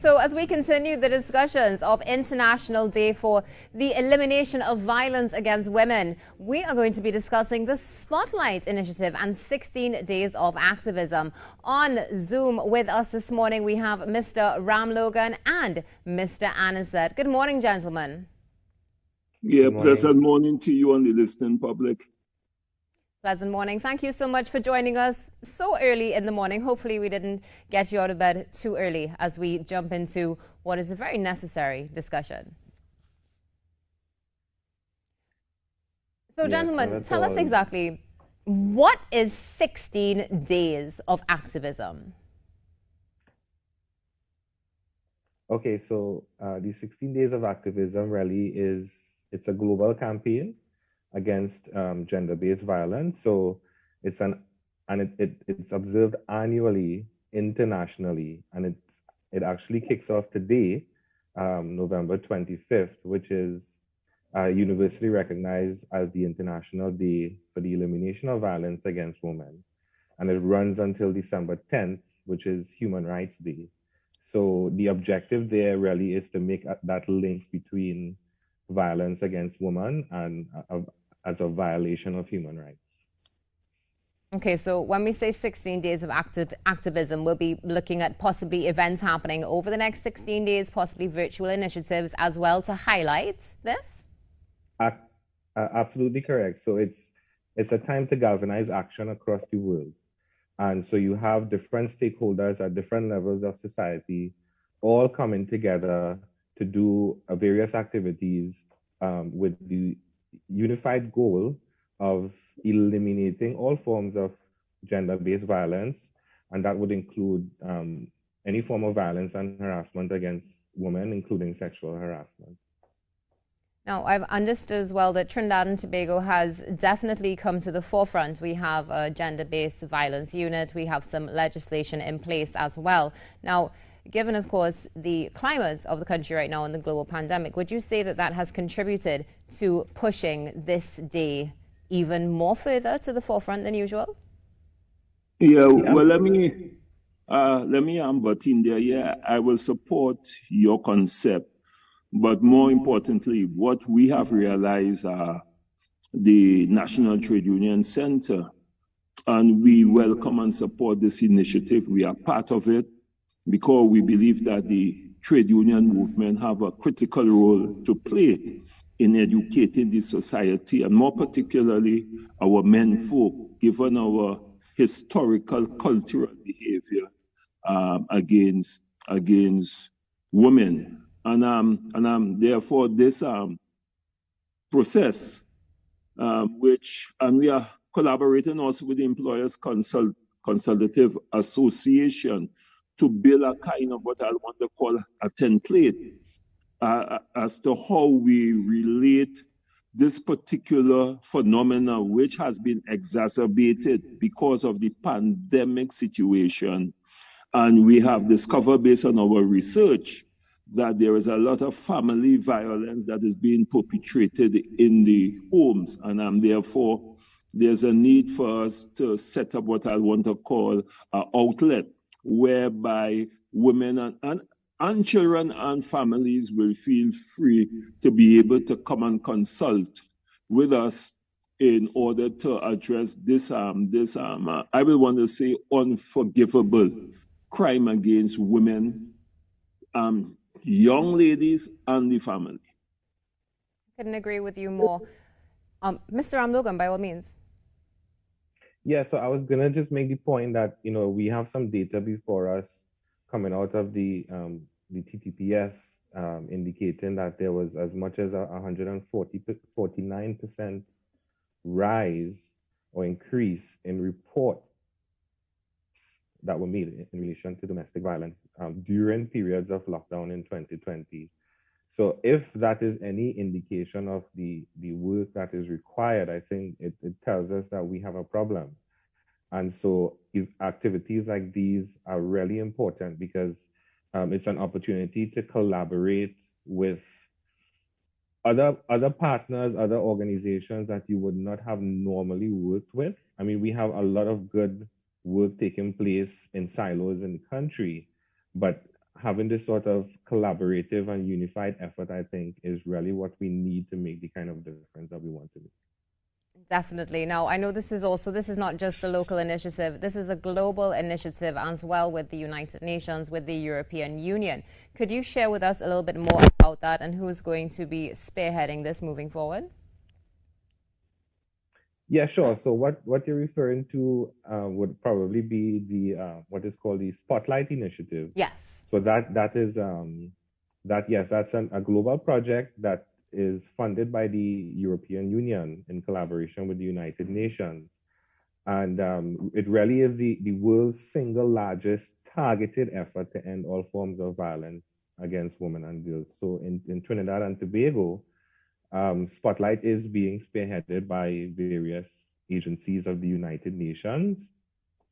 So as we continue the discussions of International Day for the Elimination of Violence Against Women, we are going to be discussing the Spotlight Initiative and 16 Days of Activism. On Zoom with us this morning, we have Mr. Ram Logan and Mr. Anisette. Good morning, gentlemen. Yeah, pleasant morning to you and the listening public. Pleasant morning. Thank you so much for joining us so early in the morning. Hopefully we didn't get you out of bed too early as we jump into what is a very necessary discussion. So gentlemen, tell us exactly, what is 16 days of activism? Okay, so the 16 Days of Activism really it's a global campaign against gender-based violence. So it's it's observed annually internationally, and it actually kicks off today, November 25th, which is universally recognized as the International Day for the Elimination of Violence Against Women, and it runs until December 10th, which is Human Rights Day. So the objective there really is to make that link between violence against women and as a violation of human rights. Okay, so when we say 16 days of activism, we'll be looking at possibly events happening over the next 16 days, possibly virtual initiatives as well to highlight this? Absolutely correct. So it's a time to galvanize action across the world. And so you have different stakeholders at different levels of society all coming together to do various activities with the unified goal of eliminating all forms of gender-based violence, and that would include any form of violence and harassment against women, including sexual harassment. Now, I've understood as well that Trinidad and Tobago has definitely come to the forefront. We have a gender-based violence unit. We have some legislation in place as well. Now, given, of course, the climate of the country right now in the global pandemic, would you say that that has contributed to pushing this day even more further to the forefront than usual? Yeah, well, let me butt in there. Yeah, I will support your concept, but more importantly, what we have realized the National Trade Union Center, and we welcome and support this initiative. We are part of it, because we believe that the trade union movement have a critical role to play in educating the society, and more particularly our men folk, given our historical cultural behavior against women. And therefore this process, and we are collaborating also with the Employers Consultative Association to build a kind of what I want to call a template as to how we relate this particular phenomena, which has been exacerbated because of the pandemic situation. And we have discovered, based on our research, that there is a lot of family violence that is being perpetrated in the homes. And therefore, there's a need for us to set up what I want to call an outlet whereby women and children and families will feel free to be able to come and consult with us in order to address this I will want to say unforgivable crime against women, young ladies, and the family. I couldn't agree with you more. Mr. Ram Logan, by all means. Yeah, so I was gonna just make the point that we have some data before us coming out of the TTPS indicating that there was as much as 149% rise or increase in reports that were made in relation to domestic violence during periods of lockdown in 2020. So if that is any indication of the work that is required, I think it tells us that we have a problem. And so if activities like these are really important, because it's an opportunity to collaborate with other partners, other organizations that you would not have normally worked with. I mean, we have a lot of good work taking place in silos in the country, but having this sort of collaborative and unified effort, I think, is really what we need to make the kind of difference that we want to make. Definitely. Now, I know this is not just a local initiative. This is a global initiative as well with the United Nations, with the European Union. Could you share with us a little bit more about that and who's going to be spearheading this moving forward? Yeah, sure. So what you're referring to would probably be the what is called the Spotlight Initiative. Yes. So that is yes, that's a global project that is funded by the European Union in collaboration with the United Nations. And it really is the world's single largest targeted effort to end all forms of violence against women and girls. So in Trinidad and Tobago, Spotlight is being spearheaded by various agencies of the United Nations.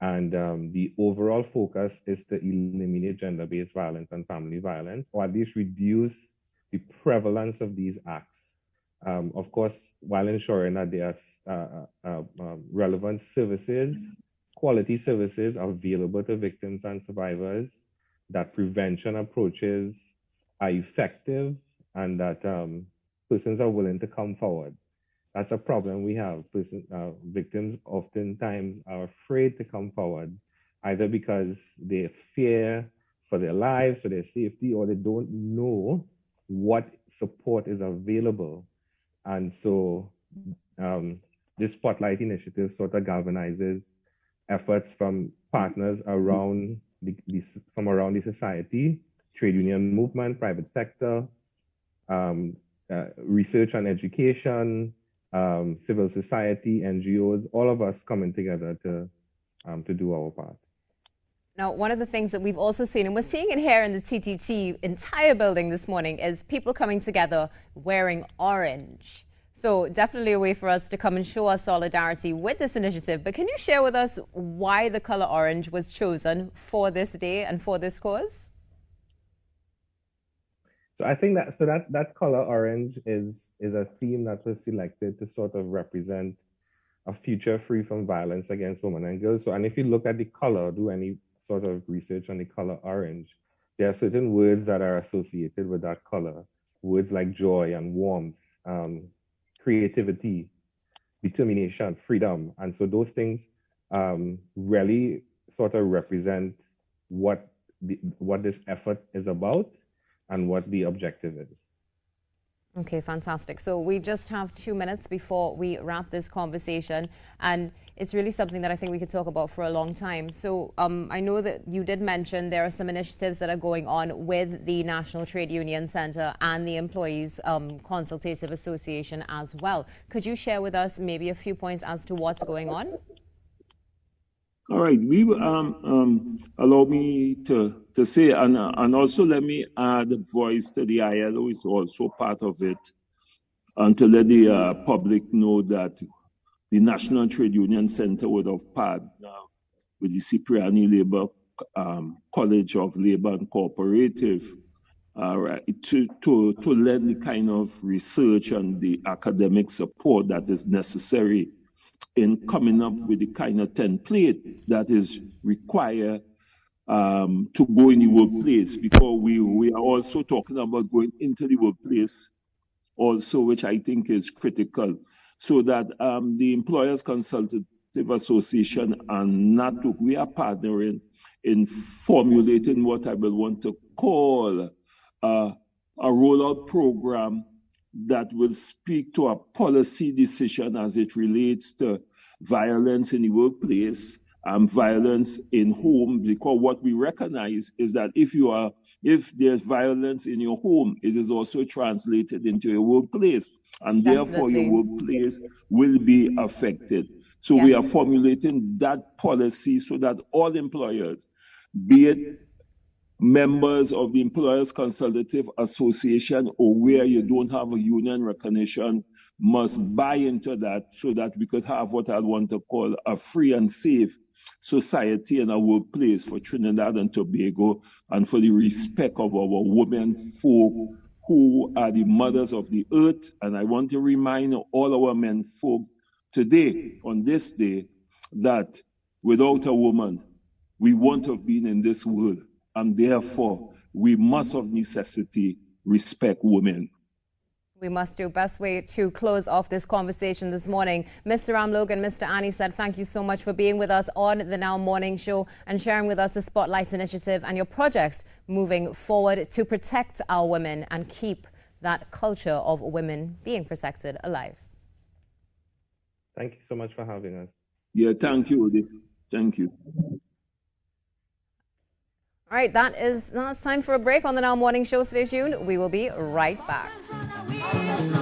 And the overall focus is to eliminate gender-based violence and family violence, or at least reduce the prevalence of these acts. Of course, while ensuring that there are relevant services, quality services available to victims and survivors, that prevention approaches are effective, and that persons are willing to come forward. That's a problem we have. Victims oftentimes are afraid to come forward, either because they fear for their lives, for their safety, or they don't know what support is available. And so this Spotlight Initiative sort of galvanizes efforts from partners around from around the society, trade union movement, private sector, research and education, civil society, NGOs, all of us coming together to do our part. Now, one of the things that we've also seen, and we're seeing it here in the TTT entire building this morning, is people coming together wearing orange. So definitely a way for us to come and show our solidarity with this initiative. But can you share with us why the color orange was chosen for this day and for this cause? So I think that color orange is a theme that was selected to sort of represent a future free from violence against women and girls. So, and if you look at the color, do any sort of research on the color orange, there are certain words that are associated with that color. Words like joy and warmth, creativity, determination, freedom. And so those things really sort of represent what this effort is about and what the objective is. Okay, fantastic. So we just have 2 minutes before we wrap this conversation, and it's really something that I think we could talk about for a long time. So I know that you did mention there are some initiatives that are going on with the National Trade Union Center and the Employees Consultative Association as well. Could you share with us maybe a few points as to what's going on? All right, we allow me to say, and also let me add a voice to the ILO is also part of it, and to let the public know that the National Trade Union Center would have partnered with the Cipriani Labor College of Labor and Cooperative to lend the kind of research and the academic support that is necessary in coming up with the kind of template that is required to go in the workplace, because we are also talking about going into the workplace also, which I think is critical, so that the Employers Consultative Association and NATUC, we are partnering in formulating what I will want to call a rollout program that will speak to a policy decision as it relates to violence in the workplace and violence in home, because what we recognize is that if there's violence in your home, it is also translated into your workplace, and therefore your workplace will be affected. So we are formulating that policy so that all employers, be it members of the Employers Consultative Association or where you don't have a union recognition, must buy into that, so that we could have what I want to call a free and safe society and a workplace for Trinidad and Tobago, and for the respect of our women folk who are the mothers of the earth. And I want to remind all our men folk today, on this day, that without a woman, we won't have been in this world. And therefore, we must of necessity respect women. We must do. Best way to close off this conversation this morning. Mr. Ramlog and Mr. Annie said, thank you so much for being with us on the Now Morning Show and sharing with us the Spotlight Initiative and your projects moving forward to protect our women and keep that culture of women being protected alive. Thank you so much for having us. Yeah, thank you, Odi. Thank you. All right, now it's time for a break on the Now Morning Show. Stay tuned. We will be right back.